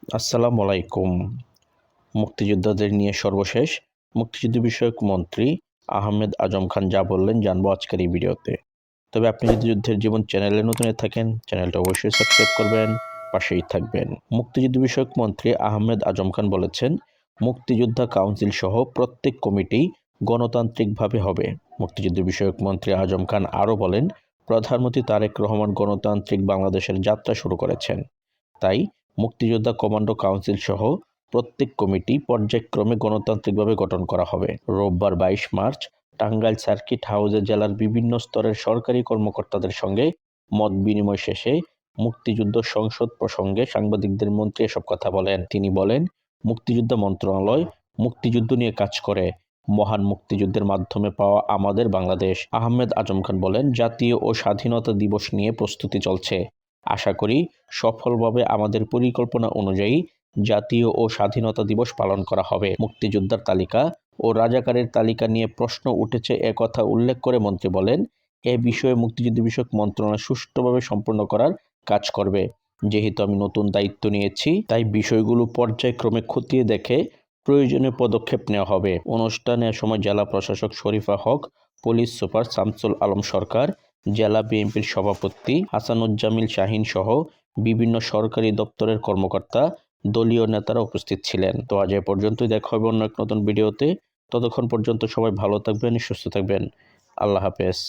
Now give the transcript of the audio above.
আসসালামু আলাইকুম। মুক্তিযোদ্ধাদের নিয়ে সর্বশেষ মুক্তিযুদ্ধ বিষয়ক মন্ত্রী আহমেদ আজম খান যা বললেন জানবো আজকের এই ভিডিওতে। তবে আপনি যদি যুদ্ধের জীবন চ্যানেলে নতুন হয়ে থাকেন, চ্যানেলটা অবশ্যই সাবস্ক্রাইব করবেন, পাশেই থাকবেন। মুক্তিযুদ্ধ বিষয়ক মন্ত্রী আহমেদ আজম খান বলেছেন, মুক্তিযোদ্ধা কাউন্সিল সহ প্রত্যেক কমিটি গণতান্ত্রিকভাবে হবে। মুক্তিযুদ্ধ বিষয়ক মন্ত্রী আজম খান আরও বলেন, প্রধানমন্ত্রী তারেক রহমান গণতান্ত্রিক বাংলাদেশের যাত্রা শুরু করেছেন। তাই মুক্তিযোদ্ধা কমান্ডো কাউন্সিল সহ প্রত্যেক কমিটি পর্যায়ক্রমে গণতান্ত্রিকভাবে গঠন করা হবে। রোববার ২২ মার্চ টাঙ্গাইল সার্কিট হাউসে জেলার বিভিন্ন স্তরের সরকারি কর্মকর্তাদের সঙ্গে মত বিনিময় শেষে মুক্তিযুদ্ধ সংসদ প্রসঙ্গে সাংবাদিকদের মন্ত্রী এসব কথা বলেন। তিনি বলেন, মুক্তিযোদ্ধা মন্ত্রণালয় মুক্তিযুদ্ধ নিয়ে কাজ করে। মহান মুক্তিযুদ্ধের মাধ্যমে পাওয়া আমাদের বাংলাদেশ। আহমেদ আজম খান বলেন, জাতীয় ও স্বাধীনতা দিবস নিয়ে প্রস্তুতি চলছে। আশা করি সফলভাবে আমাদের পরিকল্পনা অনুযায়ী জাতীয় ও স্বাধীনতা দিবস পালন করা হবে। মুক্তিযোদ্ধার তালিকা ও রাজাকারের তালিকা নিয়ে প্রশ্ন উঠেছে, একথা উল্লেখ করে মন্ত্রী বলেন, এ বিষয়ে মুক্তিযুদ্ধ বিষয়ক মন্ত্রণালয় সুষ্ঠুভাবে সম্পন্ন করার কাজ করবে। যেহেতু আমি নতুন দায়িত্ব নিয়েছি, তাই বিষয়গুলো পর্যায়ক্রমে খতিয়ে দেখে প্রয়োজনীয় পদক্ষেপ নেওয়া হবে। অনুষ্ঠানের সময় জেলা প্রশাসক শরীফা হক, পুলিশ সুপার শামসুল আলম সরকার, জেলা বিএনপির সভাপতি হাসানুজ্জামিল শাহীন সহ বিভিন্ন সরকারি দপ্তরের কর্মকর্তা, দলীয় নেতারা উপস্থিত ছিলেন। তো আজ এ পর্যন্তই, দেখা হবে অন্য এক নতুন ভিডিওতে। ততক্ষণ পর্যন্ত সবাই ভালো থাকবেন, সুস্থ থাকবেন। আল্লাহ হাফেজ।